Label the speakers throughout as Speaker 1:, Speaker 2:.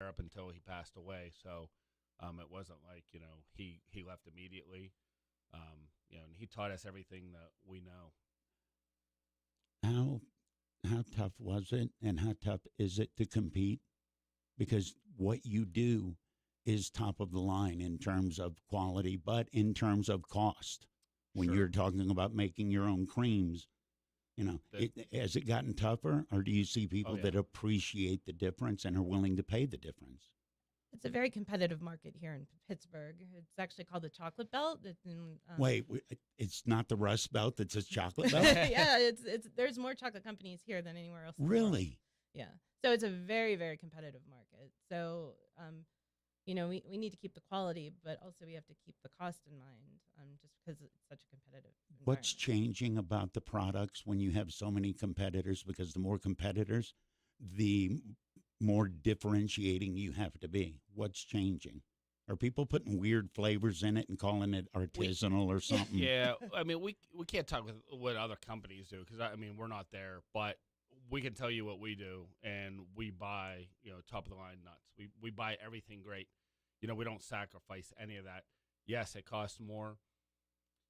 Speaker 1: up until he passed away. So it wasn't like he left immediately. And he taught us everything that we know.
Speaker 2: How how tough was it, and how tough is it to compete? Because what you do is top of the line in terms of quality, but in terms of cost. When
Speaker 1: Sure.
Speaker 2: you're talking about making your own creams, has it gotten tougher, or do you see
Speaker 1: Oh
Speaker 2: people
Speaker 1: yeah.
Speaker 2: that appreciate the difference and are willing to pay the difference?
Speaker 3: It's a very competitive market here in Pittsburgh. It's actually called the Chocolate Belt. It's in,
Speaker 2: It's not the Rust Belt; it's a chocolate belt.
Speaker 3: yeah, it's there's more chocolate companies here than anywhere else in the world.
Speaker 2: Really?
Speaker 3: Yeah. So it's a very, very competitive market. So, we need to keep the quality, but also we have to keep the cost in mind, just because it's such a competitive
Speaker 2: What's
Speaker 3: environment.
Speaker 2: changing about the products when you have so many competitors? Because the more competitors, the more differentiating you have to be. What's changing? Are people putting weird flavors in it and calling it artisanal or something?
Speaker 1: Yeah, I mean, we can't talk with what other companies do because we're not there, but we can tell you what we do, and we buy top of the line nuts. We buy everything great. We don't sacrifice any of that. Yes, it costs more.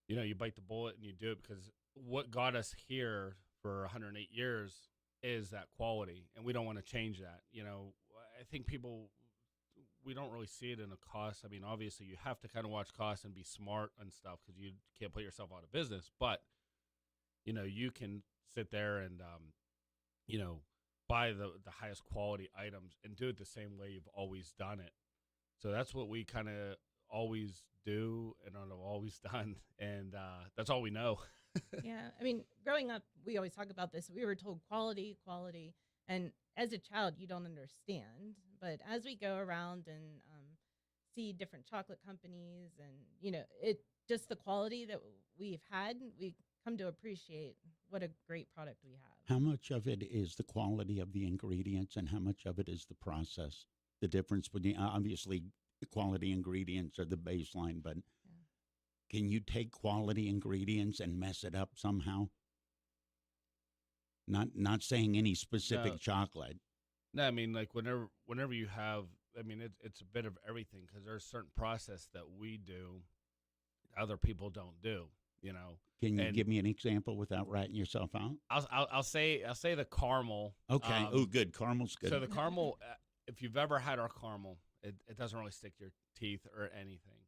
Speaker 1: You bite the bullet and you do it because what got us here for 108 years is that quality, and we don't want to change that. I think people, we don't really see it in the cost. I mean, obviously, you have to kind of watch costs and be smart and stuff because you can't put yourself out of business. But you can sit there and buy the highest quality items and do it the same way you've always done it. So that's what we kind of always do and have always done, and that's all we know.
Speaker 3: Yeah. I mean, growing up, we always talk about this. We were told quality, quality. And as a child, you don't understand. But as we go around and see different chocolate companies and, it just the quality that we've had, we come to appreciate what a great product we have.
Speaker 2: How much of it is the quality of the ingredients and how much of it is the process? The difference between, obviously, the quality ingredients are the baseline, but can you take quality ingredients and mess it up somehow? Not saying any specific
Speaker 1: No.
Speaker 2: chocolate.
Speaker 1: No, I mean, like whenever you have, it's a bit of everything because there's certain process that we do other people don't do.
Speaker 2: Can you
Speaker 1: And
Speaker 2: give me an example without ratting yourself out?
Speaker 1: I'll say the caramel.
Speaker 2: Okay. Good. Caramel's good.
Speaker 1: So the caramel, if you've ever had our caramel, it doesn't really stick to your teeth or anything,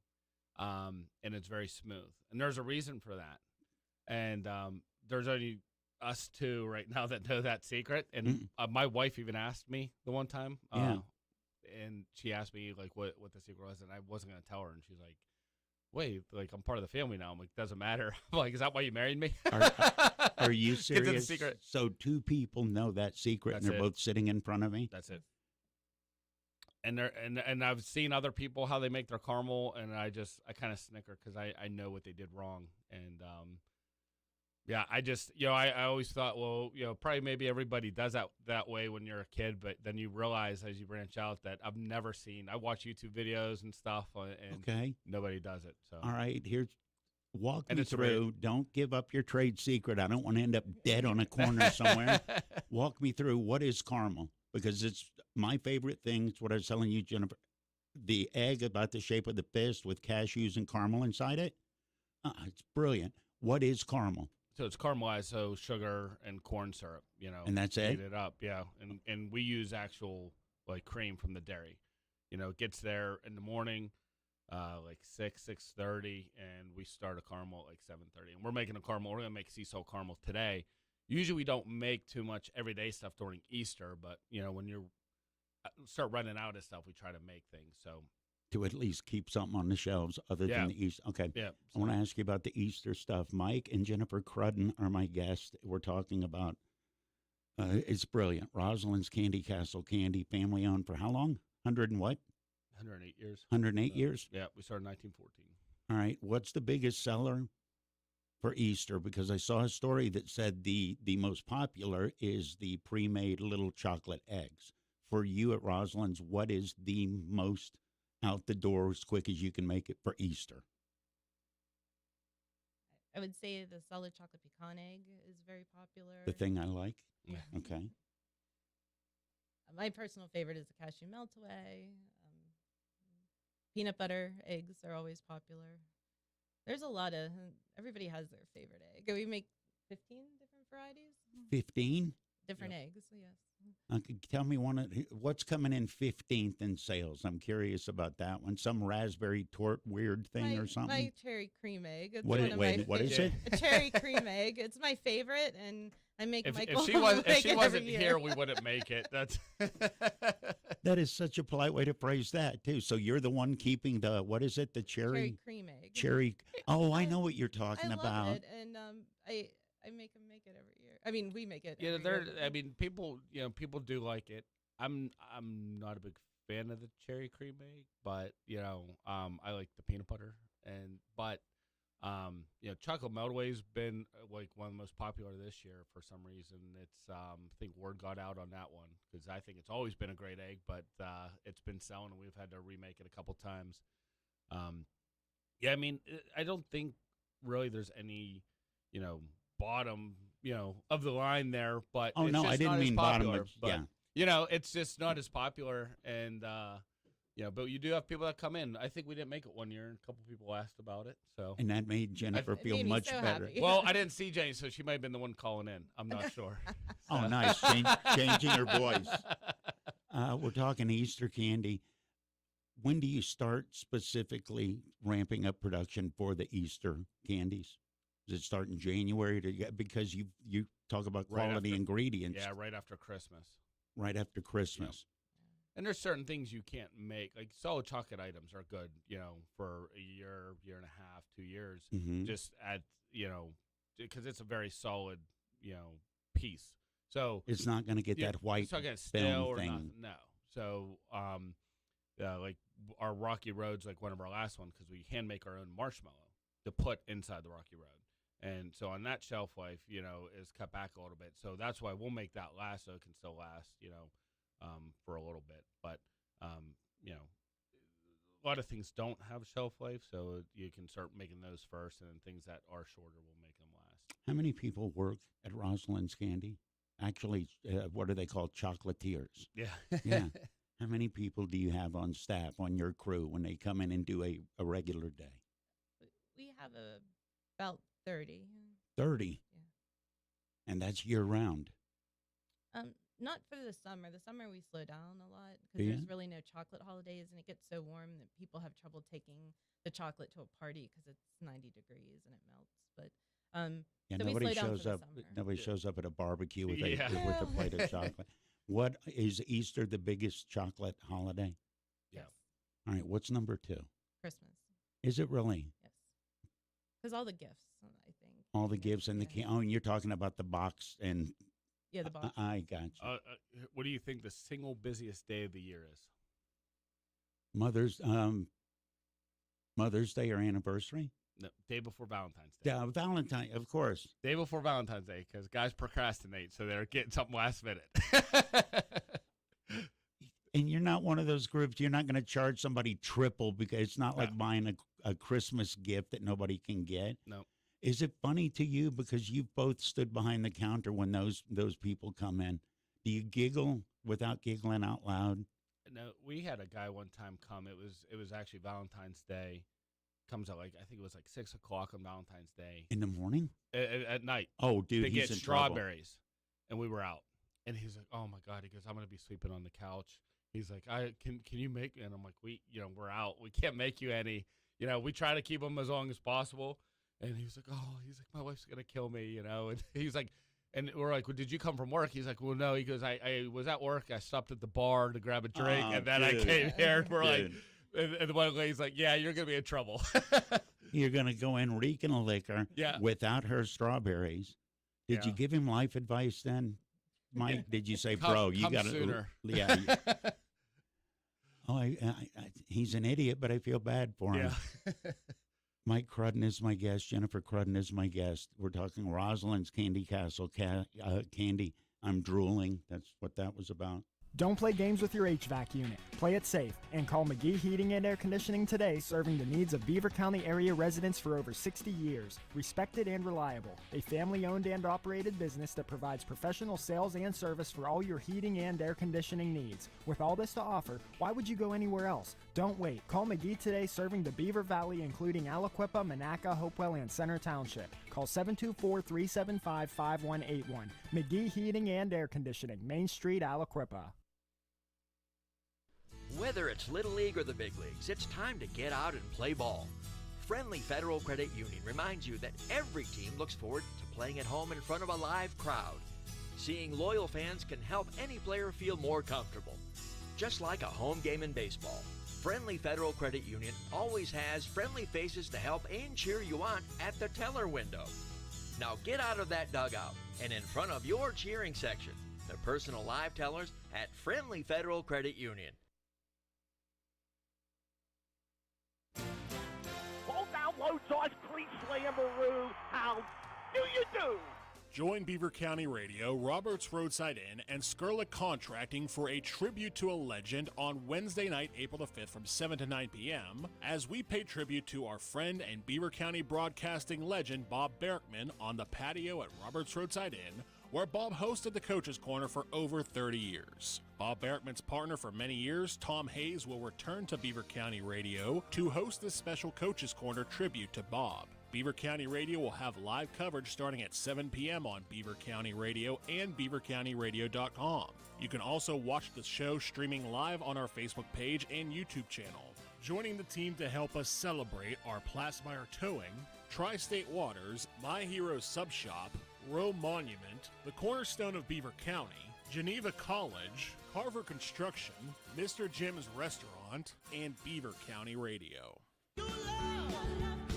Speaker 1: and it's very smooth. And there's a reason for that. And there's only us two right now that know that secret. And my wife even asked me the one time.
Speaker 2: Yeah.
Speaker 1: And she asked me like what the secret was, and I wasn't gonna tell her. And she's like, "Wait, like I'm part of the family now." I'm like, "Doesn't matter." I'm like, "Is that why you married me?"
Speaker 2: Are you
Speaker 1: Get to the
Speaker 2: serious?
Speaker 1: secret.
Speaker 2: So two people know that secret,
Speaker 1: That's
Speaker 2: and they're
Speaker 1: it.
Speaker 2: both sitting in front of me.
Speaker 1: That's it. And I've seen other people how they make their caramel, and I kind of snicker because I know what they did wrong. And yeah, I just I always thought, well, probably maybe everybody does that way when you're a kid, but then you realize as you branch out that I've never seen. I watch YouTube videos and stuff, and
Speaker 2: Okay.
Speaker 1: nobody does it. So
Speaker 2: All right. Walk
Speaker 1: And
Speaker 2: me
Speaker 1: it's
Speaker 2: through. Don't give up your trade secret. I don't want to end up dead on a corner somewhere. Walk me through what is caramel, because it's my favorite thing. It's what I was telling you, Jennifer. The egg about the shape of the fist with cashews and caramel inside it. It's brilliant. What is caramel?
Speaker 1: So it's caramelized, so sugar and corn syrup,
Speaker 2: And that's it?
Speaker 1: heat it up, yeah. And we use actual like cream from the dairy. It gets there in the morning, like 6:30, and we start a caramel at like 7:30. And we're making a caramel. We're gonna make sea salt caramel today. Usually we don't make too much everyday stuff during Easter, but when you start running out of stuff, we try to make things. So
Speaker 2: To at least keep something on the shelves other
Speaker 1: Yeah.
Speaker 2: than the Easter. Okay.
Speaker 1: yeah,
Speaker 2: I want to ask you about the Easter stuff. Mike and Jennifer Crudden are my guests. We're talking about, it's brilliant. Rosalind's Candy Castle Candy, family owned for how long? 100 and what?
Speaker 1: 108 years.
Speaker 2: 108 years?
Speaker 1: Yeah, we started in 1914.
Speaker 2: All right. What's the biggest seller for Easter? Because I saw a story that said the most popular is the pre-made little chocolate eggs. For you at Rosalind's, what is the most out the door as quick as you can make it for Easter?
Speaker 3: I would say the solid chocolate pecan egg is very popular.
Speaker 2: The thing I like?
Speaker 1: Yeah.
Speaker 2: Okay.
Speaker 3: my personal favorite is the cashew melt away. Peanut butter eggs are always popular. There's a lot of, everybody has their favorite egg. We make 15 different varieties.
Speaker 2: 15?
Speaker 3: Different eggs, yes.
Speaker 2: Tell me what's coming in 15th in sales. I'm curious about that one. Some raspberry tort weird thing or something.
Speaker 3: My cherry cream egg. It's
Speaker 2: What,
Speaker 3: one of
Speaker 2: wait,
Speaker 3: my
Speaker 2: what is
Speaker 3: favorite-
Speaker 2: it?
Speaker 3: A cherry cream egg. It's my favorite, and I make
Speaker 1: If
Speaker 3: Michael.
Speaker 1: she
Speaker 3: make it every
Speaker 1: wasn't
Speaker 3: year.
Speaker 1: here, we wouldn't make it. That's
Speaker 2: That is such a polite way to phrase that, too. So you're the one keeping the, what is it, the
Speaker 3: cherry cream egg.
Speaker 2: Cherry. Oh, I know what you're talking
Speaker 3: I
Speaker 2: about.
Speaker 3: love it, and I make them make it every year. I mean, we make it.
Speaker 1: yeah.
Speaker 3: every
Speaker 1: There.
Speaker 3: year.
Speaker 1: I mean, people do like it. I'm not a big fan of the cherry cream egg, but I like the peanut butter but chocolate meltway's been like one of the most popular this year for some reason. It's I think word got out on that one because I think it's always been a great egg, but it's been selling and we've had to remake it a couple times. I mean, I don't think really there's any bottom of the line there, but
Speaker 2: Oh,
Speaker 1: it's
Speaker 2: no,
Speaker 1: just
Speaker 2: I didn't
Speaker 1: not as
Speaker 2: mean bottom,
Speaker 1: popular,
Speaker 2: but yeah.
Speaker 1: it's just not as popular, and but you do have people that come in. I think we didn't make it one year, and a couple people asked about it. So,
Speaker 2: And that made Jennifer
Speaker 3: It
Speaker 2: feel
Speaker 3: made me
Speaker 2: much
Speaker 3: so
Speaker 2: better.
Speaker 3: happy.
Speaker 1: well, I didn't see Jane, so she might have been the one calling in. I'm not sure.
Speaker 2: Oh, nice. Changing her voice. We're talking Easter candy. When do you start specifically ramping up production for the Easter candies? Does it start in January because you talk about
Speaker 1: Right
Speaker 2: quality
Speaker 1: after-
Speaker 2: ingredients
Speaker 1: Yeah, right after Christmas.
Speaker 2: right after Christmas?
Speaker 1: And there's certain things you can't make, like solid chocolate items are good, for a year and a half, 2 years.
Speaker 2: Mhm.
Speaker 1: Just at because it's a very solid, piece. So
Speaker 2: It's not going to get
Speaker 1: yeah,
Speaker 2: that white
Speaker 1: it's not gonna
Speaker 2: film
Speaker 1: stale or
Speaker 2: thing.
Speaker 1: nothing. No. So like our Rocky Road's like one of our last ones because we hand make our own marshmallow to put inside the Rocky Road. And so on that shelf life, is cut back a little bit. So that's why we'll make that last so it can still last, for a little bit. But, a lot of things don't have shelf life, so you can start making those first, and then things that are shorter will make them last.
Speaker 2: How many people work at Rosalind's Candy? Actually, what are they called? Chocolatiers.
Speaker 1: Yeah.
Speaker 2: Yeah. How many people do you have on staff, on your crew, when they come in and do a regular day?
Speaker 3: We have about 30.
Speaker 2: 30.
Speaker 3: Yeah.
Speaker 2: And that's year round.
Speaker 3: Not for the summer. The summer we slow down a lot
Speaker 2: Do
Speaker 3: because
Speaker 2: ya?
Speaker 3: there's really no chocolate holidays, and it gets so warm that people have trouble taking the chocolate to a party because it's 90 degrees and it melts. But
Speaker 2: Yeah,
Speaker 3: so we
Speaker 2: nobody
Speaker 3: slow down
Speaker 2: shows
Speaker 3: for the
Speaker 2: up.
Speaker 3: summer.
Speaker 2: Nobody
Speaker 1: Yeah.
Speaker 2: shows up at a barbecue with
Speaker 1: Yeah.
Speaker 2: with a plate of chocolate. What is Easter the biggest chocolate holiday?
Speaker 1: Yeah.
Speaker 3: Yes.
Speaker 2: All right, what's number 2?
Speaker 3: Christmas.
Speaker 2: Is it really
Speaker 3: Yes. Because all the gifts, I think.
Speaker 2: all the gifts and the
Speaker 3: yeah.
Speaker 2: oh, and you're talking about the box and
Speaker 3: Yeah, the box.
Speaker 2: I got you.
Speaker 1: What do you think the single busiest day of the year is?
Speaker 2: Mother's Day or anniversary?
Speaker 1: No, day before Valentine's Day.
Speaker 2: Yeah, Valentine, of course.
Speaker 1: Day before Valentine's Day, because guys procrastinate, so they're getting something last minute.
Speaker 2: And you're not one of those groups. You're not going to charge somebody triple because it's not like
Speaker 1: No.
Speaker 2: buying a Christmas gift that nobody can get.
Speaker 1: No.
Speaker 2: Is it funny to you because you've both stood behind the counter when those people come in? Do you giggle without giggling out loud?
Speaker 1: No, we had a guy one time come. It was actually Valentine's Day. Comes at I think it was 6 o'clock on Valentine's Day
Speaker 2: In the morning?
Speaker 1: at night.
Speaker 2: Oh, dude,
Speaker 1: They
Speaker 2: he's
Speaker 1: get
Speaker 2: in trouble.
Speaker 1: strawberries, and we were out, and he's like, "Oh my god!" He goes, "I'm gonna be sleeping on the couch." He's like, "I can you make?" And I'm like, we're out. We can't make you any. We try to keep them as long as possible. And he's like, my wife's gonna kill me, And he's like, and we're like, well, did you come from work? He's like, well, no. He goes, I was at work. I stopped at the bar to grab a drink,
Speaker 2: Oh,
Speaker 1: and then
Speaker 2: dude.
Speaker 1: I came here. And we're like,
Speaker 2: Dude.
Speaker 1: and the one lady's like, yeah, you're gonna be in trouble.
Speaker 2: You're going to go in reeking a liquor
Speaker 1: Yeah.
Speaker 2: without her strawberries. Did you
Speaker 1: Yeah.
Speaker 2: give him life advice then, Mike?
Speaker 1: Yeah.
Speaker 2: Did you say,
Speaker 1: Come-
Speaker 2: bro, you
Speaker 1: come
Speaker 2: got to
Speaker 1: sooner.
Speaker 2: Yeah. Oh, he's an idiot, but I feel bad for him.
Speaker 1: Yeah.
Speaker 2: Mike Crudden is my guest. Jennifer Crudden is my guest. We're talking Rosalind's Candy Castle candy. I'm drooling. That's what that was about.
Speaker 4: Don't play games with your HVAC unit. Play it safe and call McGee Heating and Air Conditioning today, serving the needs of Beaver County area residents for over 60 years. Respected and reliable. A family-owned and operated business that provides professional sales and service for all your heating and air conditioning needs. With all this to offer, why would you go anywhere else? Don't wait. Call McGee today, serving the Beaver Valley, including Aliquippa, Monaca, Hopewell, and Center Township. Call 724-375-5181. McGee Heating and Air Conditioning, Main Street, Aliquippa.
Speaker 5: Whether it's Little League or the big leagues, it's time to get out and play ball. Friendly Federal Credit Union reminds you that every team looks forward to playing at home in front of a live crowd. Seeing loyal fans can help any player feel more comfortable. Just like a home game in baseball, Friendly Federal Credit Union always has friendly faces to help and cheer you on at the teller window. Now get out of that dugout and in front of your cheering section, the personal live tellers at Friendly Federal Credit Union.
Speaker 6: Pull down low sauce, crease slammeroo. How do you do?
Speaker 7: Join Beaver County Radio, Roberts Roadside Inn, and Skurlick Contracting for a tribute to a legend on Wednesday night, April the 5th from 7 to 9 p.m. as we pay tribute to our friend and Beaver County broadcasting legend Bob Berkman on the patio at Roberts Roadside Inn, where Bob hosted the Coach's Corner for over 30 years. Bob Berkman's partner for many years, Tom Hayes, will return to Beaver County Radio to host this special Coach's Corner tribute to Bob. Beaver County Radio will have live coverage starting at 7 p.m. on Beaver County Radio and beavercountyradio.com. You can also watch the show streaming live on our Facebook page and YouTube channel. Joining the team to help us celebrate are Plasmeyer Towing, Tri-State Waters, My Hero Sub Shop, Roe Monument, the Cornerstone of Beaver County, Geneva College, Carver Construction, Mr. Jim's Restaurant, and Beaver County Radio.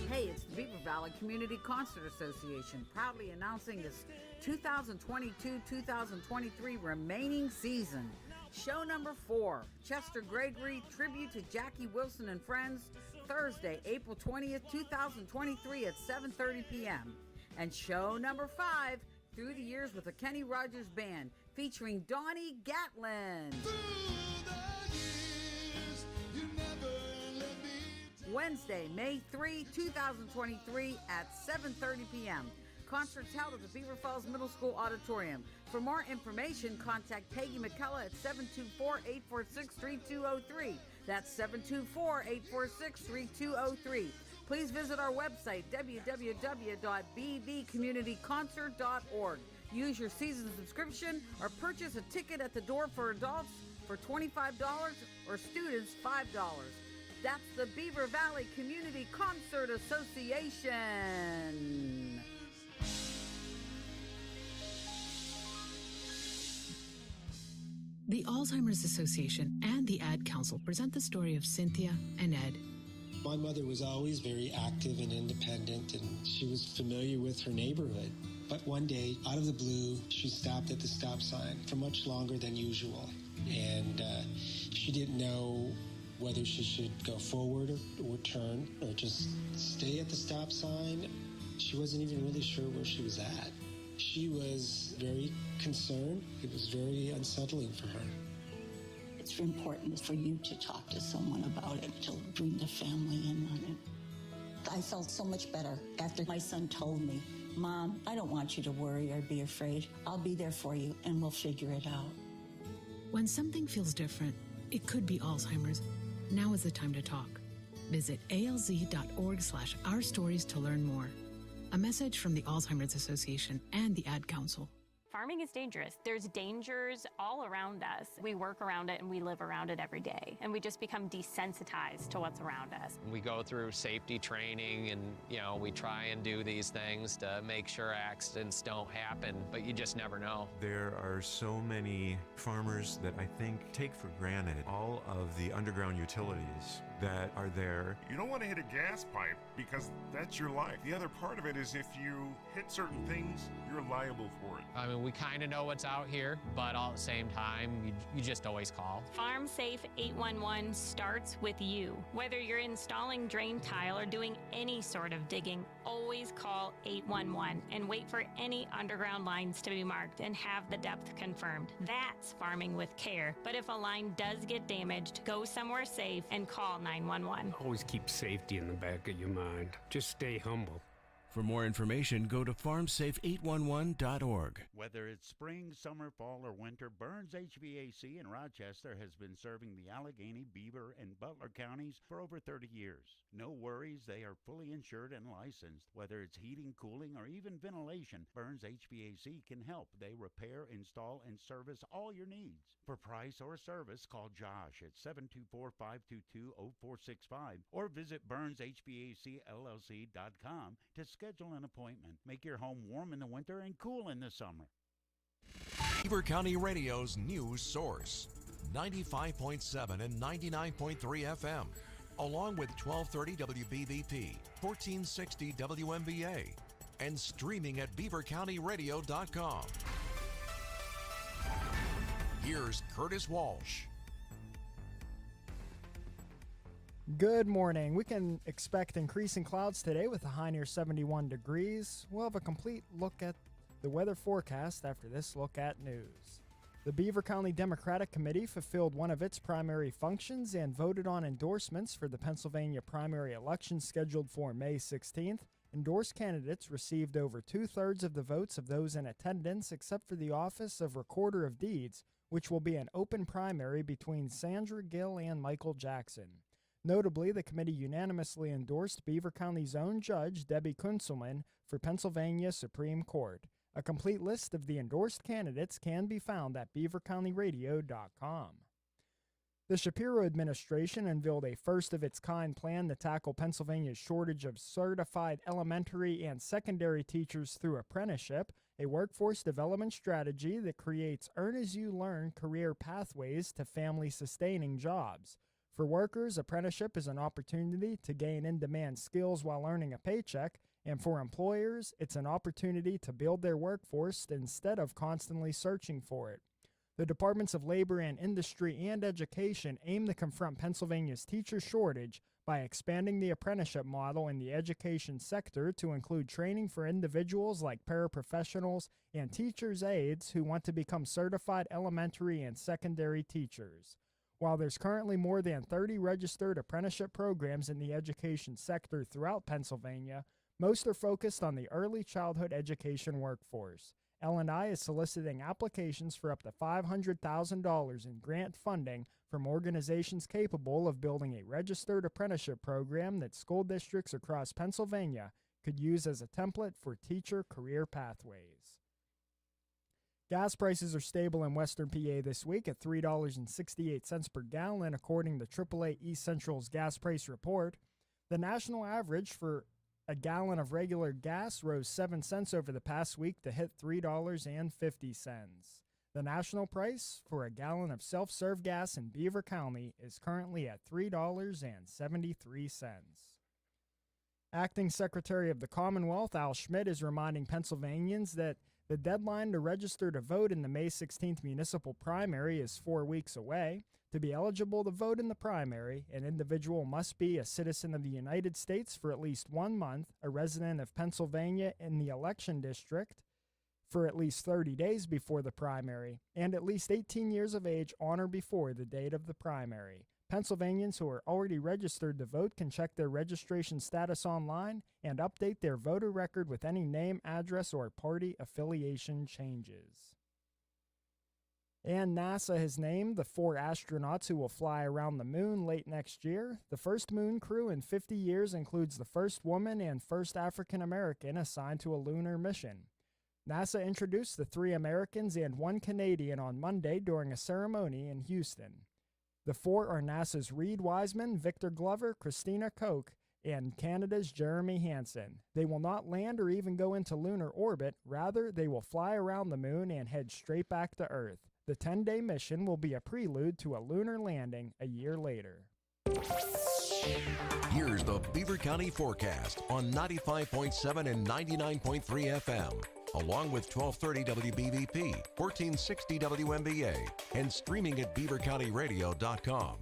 Speaker 8: Hey, it's the Beaver Valley Community Concert Association, proudly announcing its 2022-2023 remaining season. Show number 4, Chester Gregory, Tribute to Jackie Wilson and Friends, Thursday, April 20th, 2023 at 7:30 p.m. And show number 5, Through the Years with the Kenny Rogers Band, featuring Donnie Gatlin. Wednesday, May 3, 2023 at 7:30 p.m. Concerts held at the Beaver Falls Middle School Auditorium. For more information, contact Peggy McCullough at 724-846-3203. That's 724-846-3203. Please visit our website, www.bvcommunityconcert.org. Use your season subscription or purchase a ticket at the door for adults for $25 or students $5. That's the Beaver Valley Community Concert Association.
Speaker 9: The Alzheimer's Association and the Ad Council present the story of Cynthia and Ed.
Speaker 10: My mother was always very active and independent, and she was familiar with her neighborhood. But one day, out of the blue, she stopped at the stop sign for much longer than usual. And she didn't know whether she should go forward or turn or just stay at the stop sign. She wasn't even really sure where she was at. She was very concerned. It was very unsettling for her.
Speaker 11: It's important for you to talk to someone about it, to bring the family in on it. I felt so much better after my son told me, Mom, I don't want you to worry or be afraid. I'll be there for you and we'll figure it out.
Speaker 9: When something feels different, it could be Alzheimer's. Now is the time to talk. Visit alz.org/ourstories to learn more. A message from the Alzheimer's Association and the Ad Council.
Speaker 12: Farming is dangerous. There's dangers all around us. We work around it and we live around it every day. And we just become desensitized to what's around us.
Speaker 13: We go through safety training and, we try and do these things to make sure accidents don't happen, but you just never know.
Speaker 14: There are so many farmers that I think take for granted all of the underground utilities that are there.
Speaker 15: You don't want to hit a gas pipe because that's your life. The other part of it is if you hit certain things, you're liable for it.
Speaker 13: I mean, we kind of know what's out here, but all at the same time, you just always call.
Speaker 12: Farm Safe 811 starts with you. Whether you're installing drain tile or doing any sort of digging, always call 811 and wait for any underground lines to be marked and have the depth confirmed. That's farming with care. But if a line does get damaged, go somewhere safe and call 911.
Speaker 16: Always keep safety in the back of your mind. Just stay humble.
Speaker 17: For more information, go to farmsafe811.org.
Speaker 2: Whether it's spring, summer, fall, or winter, Burns HVAC in Rochester has been serving the Allegheny, Beaver, and Butler counties for over 30 years. No worries, they are fully insured and licensed. Whether it's heating, cooling, or even ventilation, Burns HVAC can help. They repair, install, and service all your needs. For price or service, call Josh at 724-522-0465 or visit BurnsHVACLLC.com to schedule an appointment. Make your home warm in the winter and cool in the summer.
Speaker 18: Beaver County Radio's news source, 95.7 and 99.3 FM, along with 1230 WBVP, 1460 WMBA, and streaming at beavercountyradio.com. Here's Curtis Walsh.
Speaker 4: Good morning. We can expect increasing clouds today with a high near 71 degrees. We'll have a complete look at the weather forecast after this look at news. The Beaver County Democratic Committee fulfilled one of its primary functions and voted on endorsements for the Pennsylvania primary election scheduled for May 16th. Endorsed candidates received over 2/3 of the votes of those in attendance except for the office of Recorder of Deeds, which will be an open primary between Sandra Gill and Michael Jackson. Notably, the committee unanimously endorsed Beaver County's own judge, Debbie Kunzelman, for Pennsylvania Supreme Court. A complete list of the endorsed candidates can be found at beavercountyradio.com. The Shapiro administration unveiled a first-of-its-kind plan to tackle Pennsylvania's shortage of certified elementary and secondary teachers through apprenticeship, a workforce development strategy that creates earn-as-you-learn career pathways to family-sustaining jobs. For workers, apprenticeship is an opportunity to gain in-demand skills while earning a paycheck, and for employers, it's an opportunity to build their workforce instead of constantly searching for it. The Departments of Labor and Industry and Education aim to confront Pennsylvania's teacher shortage by expanding the apprenticeship model in the education sector to include training for individuals like paraprofessionals and teachers' aides who want to become certified elementary and secondary teachers. While there's currently more than 30 registered apprenticeship programs in the education sector throughout Pennsylvania, most are focused on the early childhood education workforce. L&I is soliciting applications for up to $500,000 in grant funding from organizations capable of building a registered apprenticeship program that school districts across Pennsylvania could use as a template for teacher career pathways. Gas prices are stable in Western PA this week at $3.68 per gallon, according to AAA East Central's gas price report. The national average for a gallon of regular gas rose 7 cents over the past week to hit $3.50. The national price for a gallon of self-serve gas in Beaver County is currently at $3.73. Acting Secretary of the Commonwealth Al Schmidt is reminding Pennsylvanians that the deadline to register to vote in the May 16th municipal primary is 4 weeks away. To be eligible to vote in the primary, an individual must be a citizen of the United States for at least 1 month, a resident of Pennsylvania in the election district for at least 30 days before the primary, and at least 18 years of age on or before the date of the primary. Pennsylvanians who are already registered to vote can check their registration status online and update their voter record with any name, address, or party affiliation changes. And NASA has named the 4 astronauts who will fly around the moon late next year. The first moon crew in 50 years includes the first woman and first African American assigned to a lunar mission. NASA introduced the 3 Americans and 1 Canadian on Monday during a ceremony in Houston. The 4 are NASA's Reed Wiseman, Victor Glover, Christina Koch, and Canada's Jeremy Hansen. They will not land or even go into lunar orbit. Rather, they will fly around the moon and head straight back to Earth. The 10-day mission will be a prelude to a lunar landing a year later.
Speaker 18: Here's the Beaver County forecast on 95.7 and 99.3 FM, along with 1230 WBVP, 1460 WMBA, and streaming at beavercountyradio.com.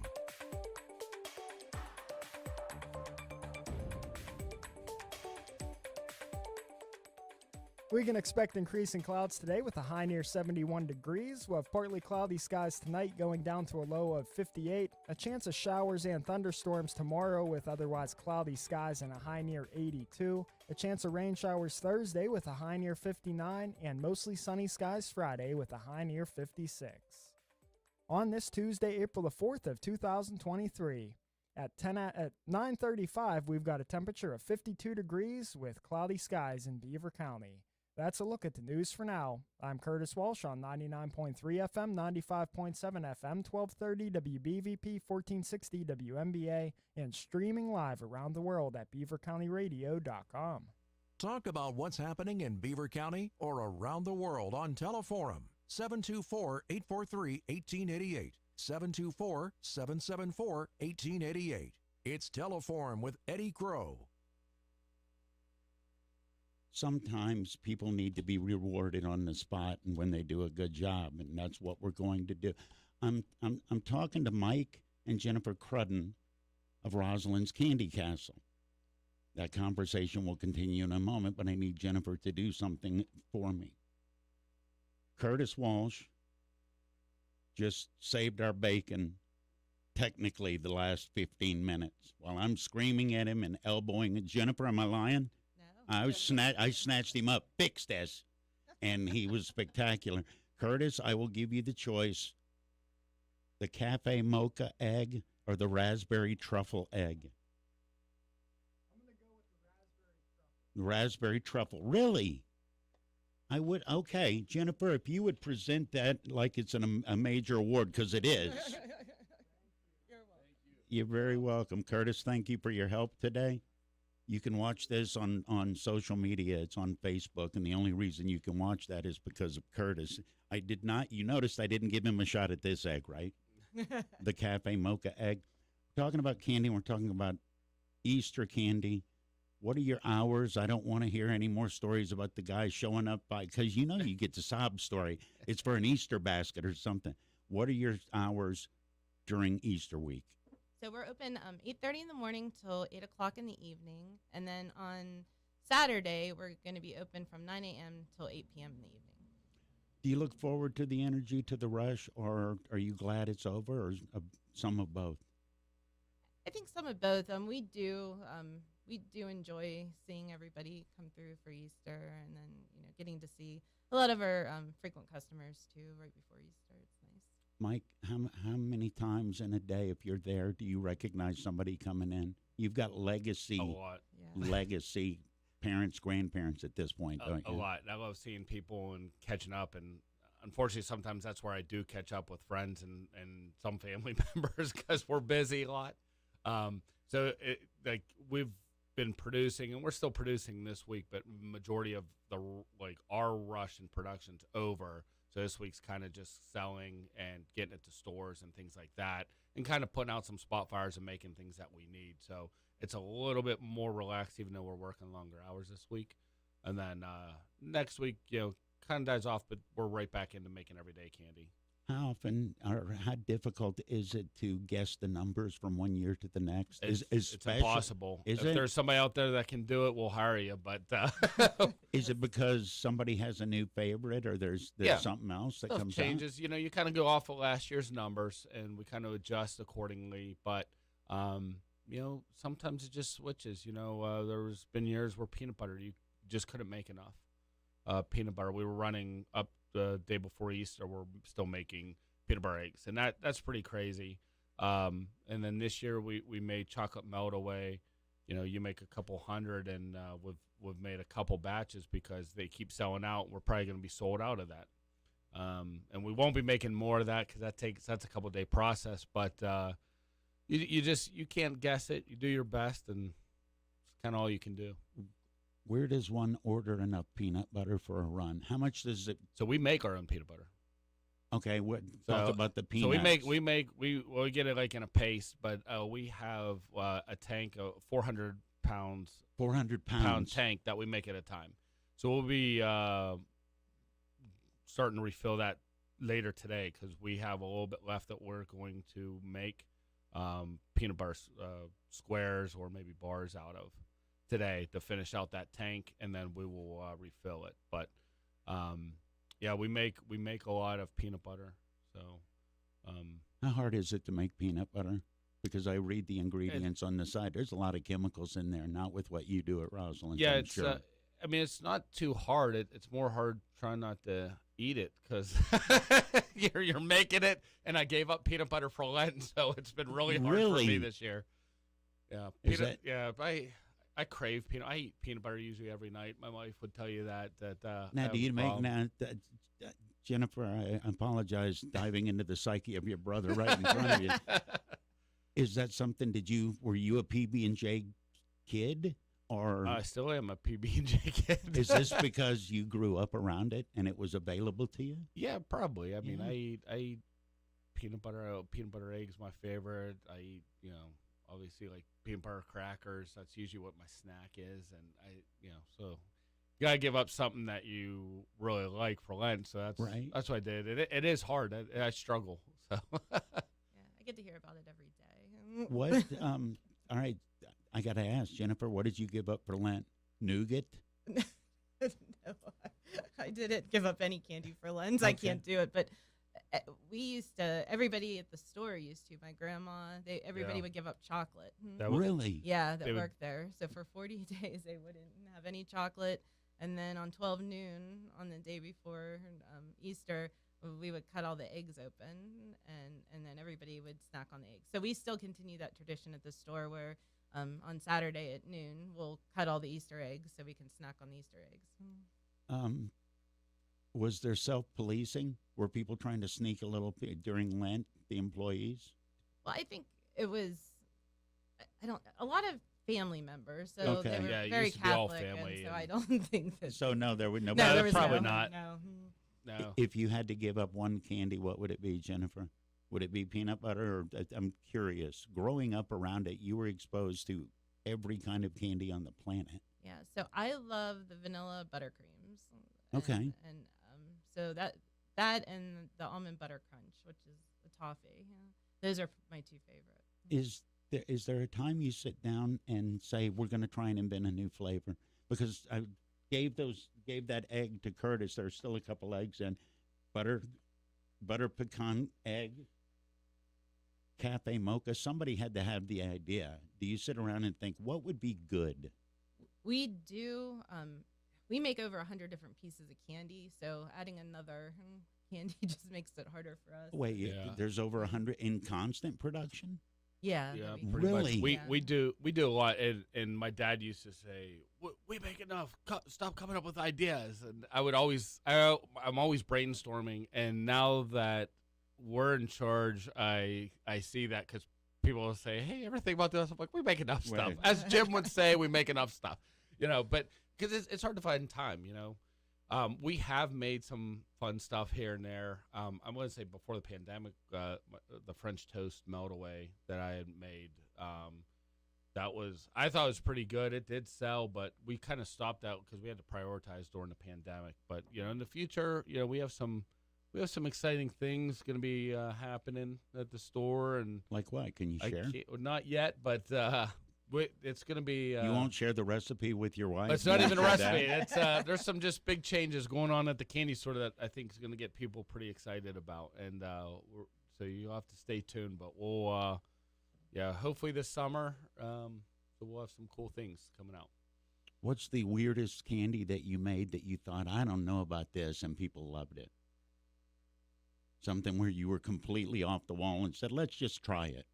Speaker 4: We can expect increasing clouds today with a high near 71 degrees. We'll have partly cloudy skies tonight going down to a low of 58. A chance of showers and thunderstorms tomorrow with otherwise cloudy skies and a high near 82. A chance of rain showers Thursday with a high near 59 and mostly sunny skies Friday with a high near 56. On this Tuesday, April the 4th of 2023, at 9:35, we've got a temperature of 52 degrees with cloudy skies in Beaver County. That's a look at the news for now. I'm Curtis Walsh on 99.3 FM, 95.7 FM, 1230 WBVP, 1460 WMBA, and streaming live around the world at beavercountyradio.com.
Speaker 18: Talk about what's happening in Beaver County or around the world on Teleforum, 724-843-1888, 724-774-1888. It's Teleforum with Eddy Crow.
Speaker 2: Sometimes people need to be rewarded on the spot and when they do a good job, and that's what we're going to do. I'm talking to Mike and Jennifer Crudden of Rosalind's Candy Castle. That conversation will continue in a moment, but I need Jennifer to do something for me. Curtis Walsh just saved our bacon technically the last 15 minutes while I'm screaming at him and elbowing. Jennifer, am I lying? I snatched him up, fixed this, and he was spectacular. Curtis, I will give you the choice, the cafe mocha egg or the raspberry truffle egg.
Speaker 4: I'm going to go with the
Speaker 2: Raspberry truffle. Really? I would. Okay, Jennifer, if you would present that like it's a major award, because it is. You're very welcome. Curtis, thank you for your help today. You can watch this on social media. It's on Facebook, and the only reason you can watch that is because of Curtis. You noticed I didn't give him a shot at this egg, right? The cafe mocha egg. We're talking about candy. We're talking about Easter candy. What are your hours? I don't want to hear any more stories about the guy showing up because you get the sob story. It's for an Easter basket or something. What are your hours during Easter week?
Speaker 3: So we're open 8:30 in the morning till 8 o'clock in the evening. And then on Saturday, we're going to be open from 9 a.m. till 8 p.m. in the evening.
Speaker 2: Do you look forward to the energy, to the rush, or are you glad it's over, or some of both?
Speaker 3: I think some of both. We do enjoy seeing everybody come through for Easter, and then getting to see a lot of our frequent customers too right before Easter. It's nice.
Speaker 2: Mike, how many times in a day, if you're there, do you recognize somebody coming in? You've got legacy,
Speaker 1: a lot.
Speaker 2: Legacy parents, grandparents at this point, don't you?
Speaker 1: A lot. I love seeing people and catching up, and unfortunately, sometimes that's where I do catch up with friends and some family members because we're busy a lot. We've been producing, and we're still producing this week, but majority of our rush in production's over. So this week's kind of just selling and getting it to stores and things like that, and kind of putting out some spot fires and making things that we need. So it's a little bit more relaxed, even though we're working longer hours this week. And then next week, kind of dies off, but we're right back into making everyday candy.
Speaker 2: How often or how difficult is it to guess the numbers from one year to the next?
Speaker 1: It's impossible. If there's somebody out there that can do it, we'll hire you. But
Speaker 2: is it because somebody has a new favorite, or there's something else that comes
Speaker 1: changes?
Speaker 2: out?
Speaker 1: You kind of go off of last year's numbers, and we kind of adjust accordingly. But sometimes it just switches. There's been years where peanut butter you just couldn't make enough peanut butter. We were running up the day before Easter, we're still making peanut butter eggs, and that's pretty crazy. And then this year we made chocolate melt away. You make a couple hundred, and we've made a couple batches because they keep selling out. We're probably going to be sold out of that, and we won't be making more of that because that's a couple day process. But you can't guess it. You do your best, and it's kind of all you can do.
Speaker 2: Where does one order enough peanut butter for a run? How much does it?
Speaker 1: So we make our own peanut butter.
Speaker 2: Okay, talk about the peanuts.
Speaker 1: So we get it like in a paste, but we have a tank of 400 pounds.
Speaker 2: 400 pounds
Speaker 1: tank that we make at a time. So we'll be starting to refill that later today because we have a little bit left that we're going to make peanut butter squares or maybe bars out of today to finish out that tank, and then we will refill it. But yeah, we make a lot of peanut butter. So
Speaker 2: how hard is it to make peanut butter? Because I read the ingredients on the side. There's a lot of chemicals in there, not with what you do at Rosalind.
Speaker 1: Yeah,
Speaker 2: I'm sure.
Speaker 1: I mean, it's not too hard. It's more hard trying not to eat it because you're making it, and I gave up peanut butter for Lent, so it's been really hard for me this year. Yeah, I crave peanut. I eat peanut butter usually every night. My wife would tell you that.
Speaker 2: Now, do you make now? Jennifer, I apologize diving into the psyche of your brother right in front of you. Is that something? Were you a PB&J kid, or
Speaker 1: I still am a PB&J kid?
Speaker 2: Is this because you grew up around it and it was available to you?
Speaker 1: Yeah, probably. I mean, I eat peanut butter. Peanut butter eggs my favorite. I eat, obviously like peanut butter crackers. That's usually what my snack is, and so you gotta give up something that you really like for Lent. So that's
Speaker 2: right.
Speaker 1: That's what I did. It is hard. I struggle. So
Speaker 3: yeah, I get to hear about it every day.
Speaker 2: What? All right, I got to ask Jennifer. What did you give up for Lent? Nougat?
Speaker 3: No, I didn't give up any candy for Lent. Okay. I can't do it, but we used to. Everybody at the store used to. My grandma. Everybody would give up chocolate.
Speaker 2: Really?
Speaker 3: Yeah, that worked there. So for 40 days, they wouldn't have any chocolate, and then on 12 noon on the day before Easter, we would cut all the eggs open, and then everybody would snack on the eggs. So we still continue that tradition at the store where on Saturday at noon, we'll cut all the Easter eggs so we can snack on the Easter eggs.
Speaker 2: Was there self-policing? Were people trying to sneak a little during Lent, the employees?
Speaker 3: Well, I think it was, a lot of family members. So they were very Catholic, and so I don't think that.
Speaker 2: So no, there would
Speaker 1: there was probably not.
Speaker 3: No.
Speaker 2: If you had to give up one candy, what would it be, Jennifer? Would it be peanut butter? Or I'm curious. Growing up around it, you were exposed to every kind of candy on the planet.
Speaker 3: Yeah, so I love the vanilla buttercreams.
Speaker 2: Okay.
Speaker 3: And so that and the almond butter crunch, which is the toffee. Yeah. Those are my two favorites.
Speaker 2: Is there a time you sit down and say, we're going to try and invent a new flavor? Because I gave that egg to Curtis. There's still a couple eggs in. Butter pecan egg, cafe mocha. Somebody had to have the idea. Do you sit around and think, what would be good?
Speaker 3: We do. We make over 100 different pieces of candy, so adding another candy just makes it harder for us.
Speaker 2: Wait, there's over 100 in constant production?
Speaker 3: Yeah,
Speaker 2: really.
Speaker 1: We do a lot, and my dad used to say, "We make enough. Stop coming up with ideas." And I'm always brainstorming. And now that we're in charge, I see that because people will say, "Hey, ever think about this?" I'm like, "We make enough stuff." As Jim would say, we make enough stuff. But because it's hard to find time. We have made some fun stuff here and there. I'm going to say before the pandemic, the French toast melt away that I had made, I thought it was pretty good. It did sell, but we kind of stopped out because we had to prioritize during the pandemic. But in the future, we have some exciting things going to be happening at the store. And
Speaker 2: like what? Can you share?
Speaker 1: Not yet, but. It's going to be.
Speaker 2: You won't share the recipe with your wife?
Speaker 1: It's not even a recipe. It's there's some just big changes going on at the candy store that I think is going to get people pretty excited about, and so you'll have to stay tuned. But we'll, hopefully this summer, so we'll have some cool things coming out.
Speaker 2: What's the weirdest candy that you made that you thought, I don't know about this, and people loved it? Something where you were completely off the wall and said, let's just try it.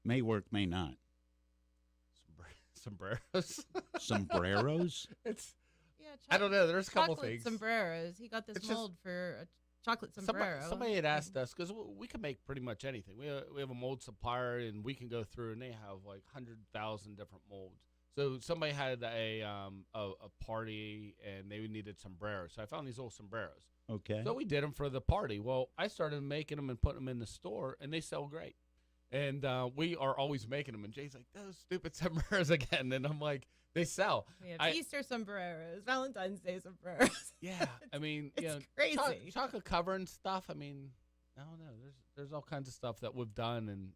Speaker 2: May work, may not.
Speaker 1: Sombreros.
Speaker 2: Sombreros?
Speaker 1: I don't know. There's a couple
Speaker 3: chocolate
Speaker 1: things.
Speaker 3: Sombreros. He got this mold for a chocolate sombrero.
Speaker 1: Somebody had asked us because we can make pretty much anything. We have a mold supplier, and we can go through, and they have like 100,000 different molds. So somebody had a party, and they needed sombreros. So I found these old sombreros.
Speaker 2: Okay.
Speaker 1: So we did them for the party. Well, I started making them and putting them in the store, and they sell great. And we are always making them. And Jay's like, those stupid sombreros again. And I'm like, they sell.
Speaker 3: We have Easter sombreros, Valentine's Day sombreros.
Speaker 1: Yeah, I mean,
Speaker 3: crazy.
Speaker 1: Chocolate cover and stuff. I mean, I don't know. There's all kinds of stuff that we've done, and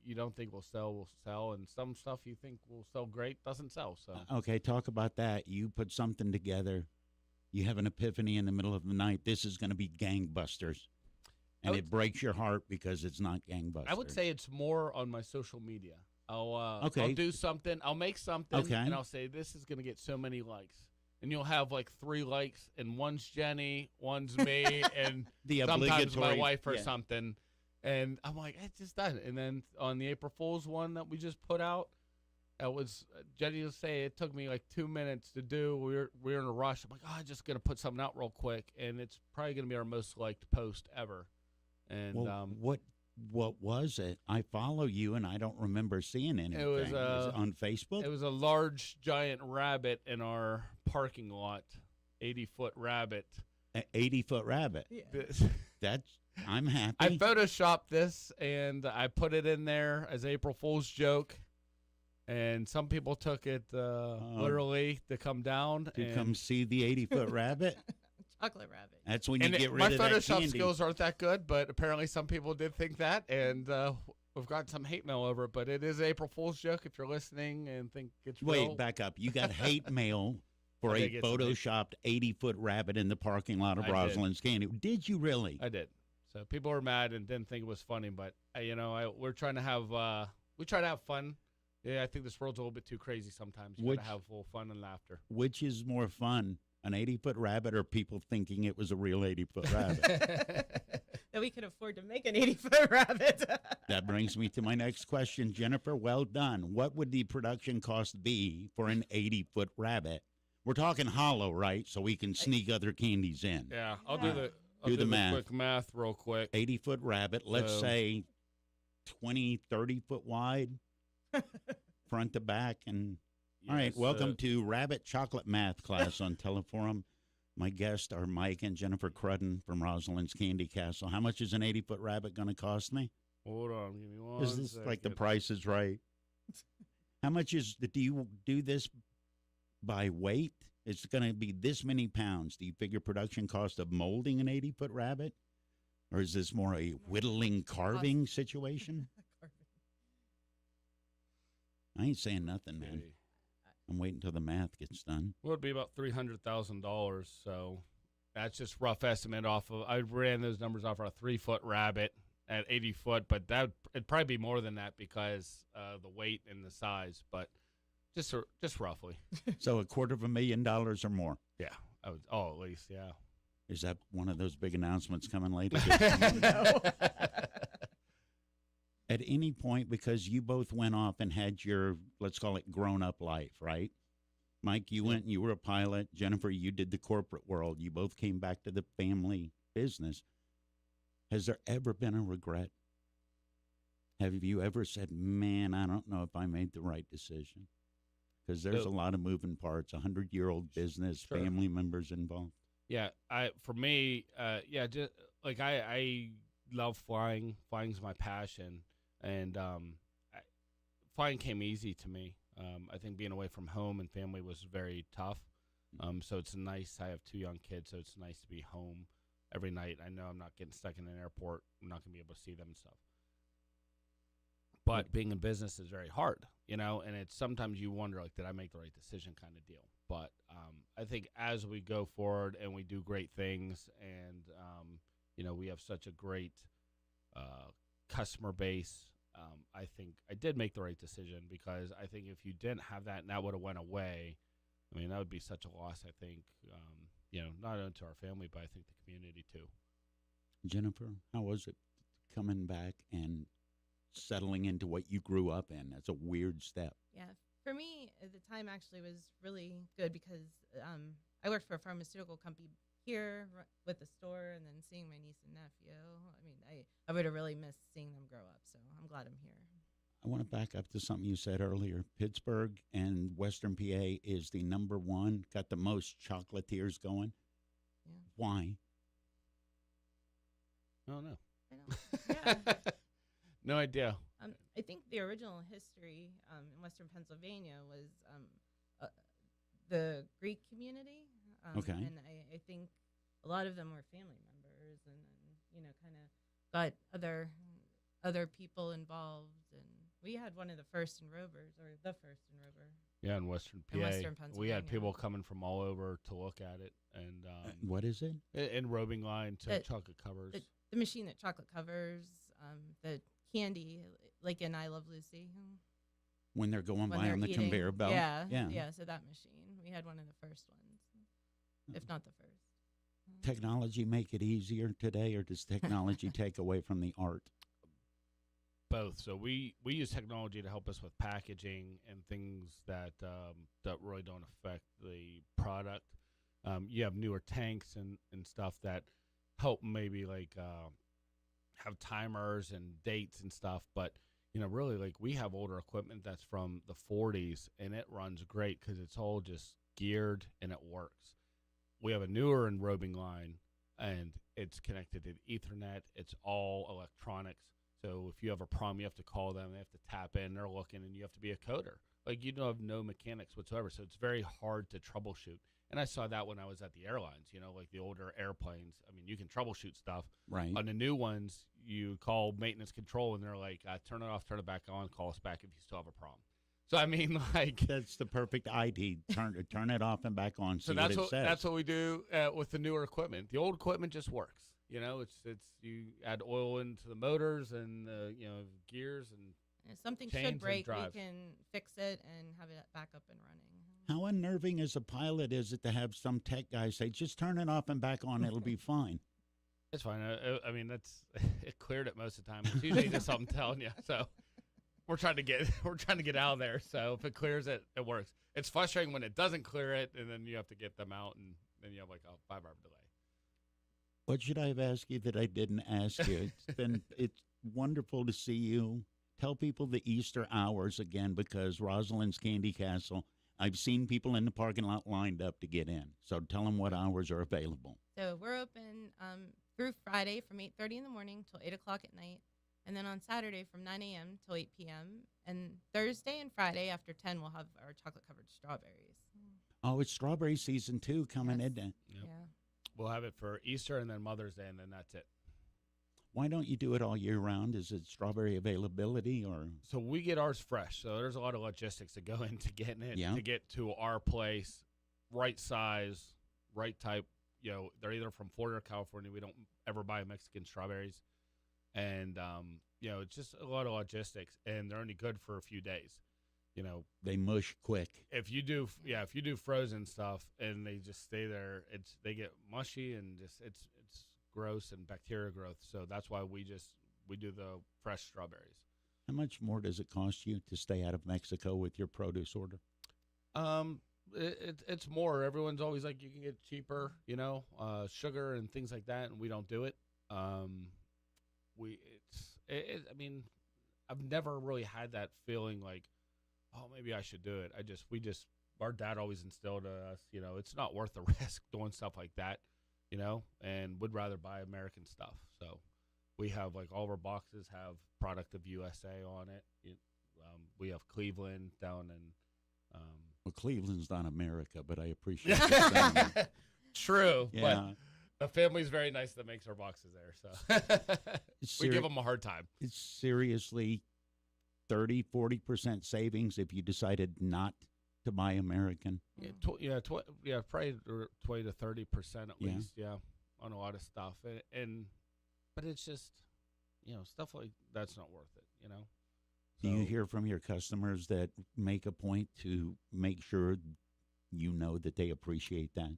Speaker 1: you don't think will sell, and some stuff you think will sell great doesn't sell. So
Speaker 2: Okay, talk about that. You put something together. You have an epiphany in the middle of the night. This is going to be gangbusters. And it breaks your heart because it's not gangbusters.
Speaker 1: I would say it's more on my social media. I'll do something. I'll make something, and I'll say this is going to get so many likes, and you'll have like 3 likes, and one's Jenny, one's me, and sometimes my wife or something. And I'm like, it's just done. And then on the April Fool's one that we just put out, that was Jenny will say it took me like 2 minutes to do. We were in a rush. I'm like, I'm just gonna put something out real quick, and it's probably gonna be our most liked post ever. And
Speaker 2: what was it? I follow you, and I don't remember seeing anything.
Speaker 1: It was
Speaker 2: on Facebook.
Speaker 1: It was a large, giant rabbit in our parking lot, 80-foot rabbit.
Speaker 2: 80-foot rabbit.
Speaker 1: Yeah.
Speaker 2: I'm happy.
Speaker 1: I photoshopped this, and I put it in there as April Fool's joke. And some people took it literally to come down.
Speaker 2: To come see the 80-foot rabbit?
Speaker 3: Chocolate rabbit.
Speaker 2: That's when you get rid of that
Speaker 1: My Photoshop
Speaker 2: candy.
Speaker 1: skills aren't that good, but apparently some people did think that, and we've got some hate mail over it. But it is April Fool's joke if you're listening and think it's real.
Speaker 2: Wait, back up. You got hate mail for a photoshopped 80-foot rabbit in the parking lot of Rosalind's Candy. Did you really?
Speaker 1: I did. So people were mad and didn't think it was funny, but we're trying to have fun. Yeah, I think this world's a little bit too crazy sometimes. You gotta have a little fun and laughter.
Speaker 2: Which is more fun, an 80-foot rabbit or people thinking it was a real 80-foot rabbit?
Speaker 3: That we could afford to make an 80-foot rabbit.
Speaker 2: That brings me to my next question. Jennifer, well done. What would the production cost be for an 80-foot rabbit? We're talking hollow, right? So we can sneak other candies in.
Speaker 1: Yeah, I'll do the math. Quick math real quick.
Speaker 2: 80-foot rabbit, let's say 20, 30-foot wide. Front to back. And all right, welcome to Rabbit Chocolate Math class on Teleforum. My guests are Mike and Jennifer Crudden from Rosalind's Candy Castle. How much is an 80-foot rabbit going to cost me?
Speaker 1: Hold on, give me one
Speaker 2: Is this
Speaker 1: second.
Speaker 2: like The Price is Right? How much do you do this by weight? It's going to be this many pounds. Do you figure production cost of molding an 80-foot rabbit? Or is this more a whittling, carving situation? I ain't saying nothing, man. I'm waiting until the math gets done.
Speaker 1: Well, it'd be about $300,000. So that's just rough estimate off of. I ran those numbers off of a 3-foot rabbit at 80 foot, but it'd probably be more than that because the weight and the size. But just roughly.
Speaker 2: So $250,000 or more.
Speaker 1: Yeah, at least, yeah.
Speaker 2: Is that one of those big announcements coming later?
Speaker 3: No.
Speaker 2: At any point, because you both went off and had your, let's call it, grown-up life, right? Mike, you went and you were a pilot. Jennifer, you did the corporate world. You both came back to the family business. Has there ever been a regret? Have you ever said, man, I don't know if I made the right decision? Because there's a lot of moving parts, 100-year-old business, family members involved.
Speaker 1: Yeah, for me, just like I love flying. Flying's my passion. And flying came easy to me. I think being away from home and family was very tough. So it's nice. I have 2 young kids, so it's nice to be home every night. I know I'm not getting stuck in an airport. I'm not going to be able to see them and stuff. But being in business is very hard, and it's sometimes you wonder, like, did I make the right decision kind of deal. But I think as we go forward and we do great things and, we have such a great customer base, I think I did make the right decision because I think if you didn't have that and that would have went away, I mean, that would be such a loss, I think, not only to our family, but I think the community too.
Speaker 2: Jennifer, how was it coming back and settling into what you grew up in? That's a weird step.
Speaker 3: Yeah. For me, the time actually was really good because I worked for a pharmaceutical company here with the store and then seeing my niece and nephew. I mean, I would have really missed seeing them grow up, so I'm glad I'm here.
Speaker 2: I want to back up to something you said earlier. Pittsburgh and Western PA is the #1, got the most chocolatiers going.
Speaker 3: Yeah.
Speaker 2: Why?
Speaker 1: Oh, no.
Speaker 3: I know. Yeah.
Speaker 1: No idea.
Speaker 3: I think the original history in Western Pennsylvania was the Greek community.
Speaker 2: Okay.
Speaker 3: And I think a lot of them were family members, and then, kind of got other people involved. And we had one of the first enrovers, or the first enrover.
Speaker 1: Yeah, in Western PA.
Speaker 3: In Western
Speaker 1: We had
Speaker 3: Pennsylvania.
Speaker 1: people coming from all over to look at it. And
Speaker 2: what is it?
Speaker 1: Enrobing line to chocolate covers.
Speaker 3: The machine that chocolate covers, the candy, like in I Love Lucy.
Speaker 2: When they're going
Speaker 3: When
Speaker 2: by
Speaker 3: they're
Speaker 2: on the
Speaker 3: eating.
Speaker 2: conveyor belt?
Speaker 3: Yeah, so that machine. We had one of the first ones, if not the first.
Speaker 2: Technology make it easier today, or does technology take away from the art?
Speaker 1: Both. So we use technology to help us with packaging and things that really don't affect the product. You have newer tanks and stuff that help maybe like have timers and dates and stuff, but really, like, we have older equipment that's from the 40s, and it runs great because it's all just geared and it works. We have a newer enrobing line, and it's connected to Ethernet. It's all electronics. So if you have a problem, you have to call them. They have to tap in. They're looking, and you have to be a coder. Like, you don't have no mechanics whatsoever, so it's very hard to troubleshoot. And I saw that when I was at the airlines, like the older airplanes. I mean, you can troubleshoot stuff.
Speaker 2: Right.
Speaker 1: On the new ones, you call maintenance control, and they're like, turn it off, turn it back on, call us back if you still have a problem. So, I mean, like.
Speaker 2: That's the perfect ID. Turn it off and back on.
Speaker 1: So
Speaker 2: see what it says.
Speaker 1: That's what we do with the newer equipment. The old equipment just works. It's you add oil into the motors and, gears and.
Speaker 3: If something
Speaker 1: chains
Speaker 3: should
Speaker 1: and
Speaker 3: break, we
Speaker 1: drives.
Speaker 3: can fix it and have it back up and running.
Speaker 2: How unnerving as a pilot is it to have some tech guy say, just turn it off and back on, it'll be fine?
Speaker 1: It's fine. I mean, it cleared it most of the time. It's usually just something telling you. So we're trying to get out of there. So if it clears it, it works. It's frustrating when it doesn't clear it, and then you have to get them out, and then you have like a 5-hour delay.
Speaker 2: What should I have asked you that I didn't ask you? It's wonderful to see you. Tell people the Easter hours again, because Rosalind's Candy Castle, I've seen people in the parking lot lined up to get in. So tell them what hours are available.
Speaker 3: So we're open through Friday from 8:30 in the morning till 8 o'clock at night. And then on Saturday from 9 a.m. till 8 p.m. And Thursday and Friday after 10, we'll have our chocolate-covered strawberries.
Speaker 2: Oh, it's strawberry season, too, coming in.
Speaker 1: Yep.
Speaker 3: Yeah.
Speaker 1: We'll have it for Easter and then Mother's Day, and then that's it.
Speaker 2: Why don't you do it all year round? Is it strawberry availability or?
Speaker 1: So we get ours fresh. So there's a lot of logistics that go into getting it
Speaker 2: Yeah.
Speaker 1: to get to our place, right size, right type. They're either from Florida or California. We don't ever buy Mexican strawberries. And, it's just a lot of logistics, and they're only good for a few days.
Speaker 2: They mush quick.
Speaker 1: If you do frozen stuff and they just stay there, they get mushy and just it's gross and bacteria growth. So that's why we do the fresh strawberries.
Speaker 2: How much more does it cost you to stay out of Mexico with your produce order?
Speaker 1: It's more. Everyone's always like, you can get cheaper, sugar and things like that, and we don't do it. I mean, I've never really had that feeling like, oh, maybe I should do it. Our dad always instilled in us, it's not worth the risk doing stuff like that, and would rather buy American stuff. So we have, like, all of our boxes have product of USA on it. We have Cleveland down in.
Speaker 2: Well, Cleveland's not America, but I appreciate it.
Speaker 1: True,
Speaker 2: yeah.
Speaker 1: but the family's very nice that makes our boxes there. So we give them a hard time.
Speaker 2: It's seriously 30-40% savings if you decided not to buy American.
Speaker 1: Yeah, probably 20 to 30% at least. Yeah, on a lot of stuff, but it's just stuff like that's not worth it.
Speaker 2: Do you hear from your customers that make a point to make sure that they appreciate that?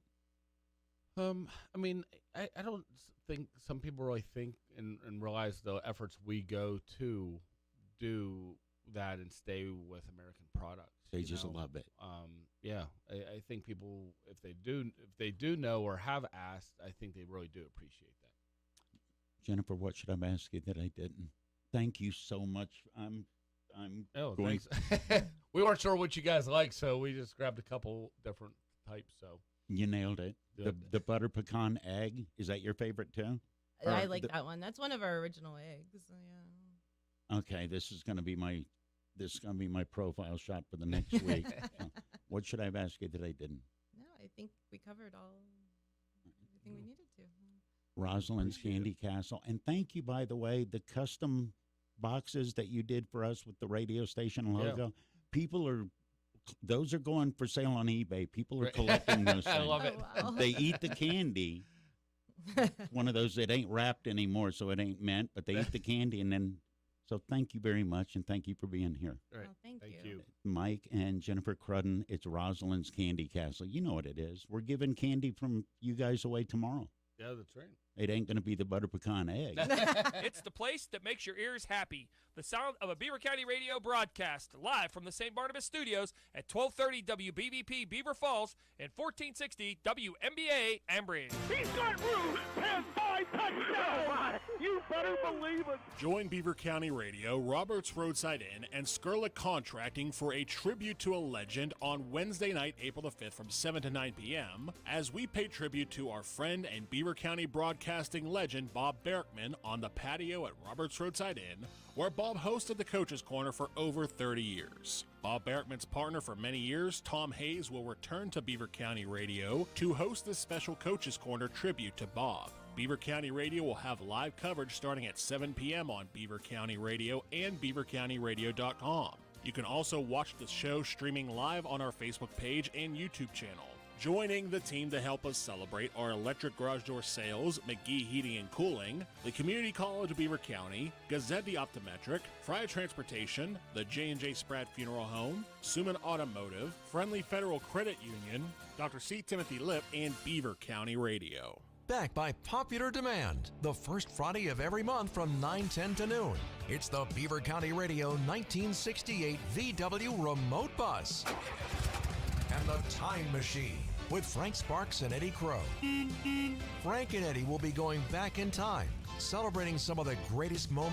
Speaker 1: I mean, I don't think some people really think and realize the efforts we go to do that and stay with American products.
Speaker 2: They just love it.
Speaker 1: Yeah, I think people, if they do know or have asked, I think they really do appreciate that.
Speaker 2: Jennifer, what should I ask you that I didn't? Thank you so much.
Speaker 1: Thanks. We weren't sure what you guys like, so we just grabbed a couple different types. So
Speaker 2: you nailed it. The butter pecan egg, is that your favorite too?
Speaker 3: I like that one. That's one of our original eggs. So yeah.
Speaker 2: Okay, this is going to be my profile shot for the next week. So what should I have asked you that I didn't?
Speaker 3: No, I think we covered everything we needed to.
Speaker 2: Rosalind's Candy Castle. And thank you, by the way, the custom boxes that you did for us with the radio station logo. Yeah. Those are going for sale on eBay. People are collecting those things.
Speaker 1: I love it.
Speaker 3: Oh, wow.
Speaker 2: They eat the candy. One of those that ain't wrapped anymore, so it ain't meant, but they eat the candy. And then, so thank you very much, and thank you for being here.
Speaker 1: Right.
Speaker 3: Oh, thank you.
Speaker 2: Mike and Jennifer Crudden, it's Rosalind's Candy Castle. You know what it is. We're giving candy from you guys away tomorrow.
Speaker 1: Yeah, that's right.
Speaker 2: It ain't going to be the butter pecan egg.
Speaker 19: It's the place that makes your ears happy. The sound of a Beaver County radio broadcast live from the St. Barnabas studios at 1230 WBVP Beaver Falls and 1460 WMBA Ambridge.
Speaker 6: He's got room. 10-5 touchdown. You better believe it.
Speaker 7: Join Beaver County Radio, Roberts Roadside Inn, and Skurlick Contracting for a tribute to a legend on Wednesday night, April the 5th from 7 to 9 p.m. as we pay tribute to our friend and Beaver County broadcasting legend Bob Berkman on the patio at Roberts Roadside Inn, where Bob hosted the Coach's Corner for over 30 years. Bob Berkman's partner for many years, Tom Hayes, will return to Beaver County Radio to host this special Coach's Corner tribute to Bob. Beaver County Radio will have live coverage starting at 7 p.m. on Beaver County Radio and beavercountyradio.com. You can also watch the show streaming live on our Facebook page and YouTube channel. Joining the team to help us celebrate are Electric Garage Door Sales, McGee Heating and Cooling, the Community College of Beaver County, Gazette Optometric, Fryer Transportation, the J&J Spratt Funeral Home, Suman Automotive, Friendly Federal Credit Union, Dr. C. Timothy Lipp, and Beaver County Radio.
Speaker 18: Back by popular demand, the first Friday of every month from 9:10 to noon. It's the Beaver County Radio 1968 VW Remote Bus. And the Time Machine with Frank Sparks and Eddie Crow. Frank and Eddie will be going back in time, celebrating some of the greatest moments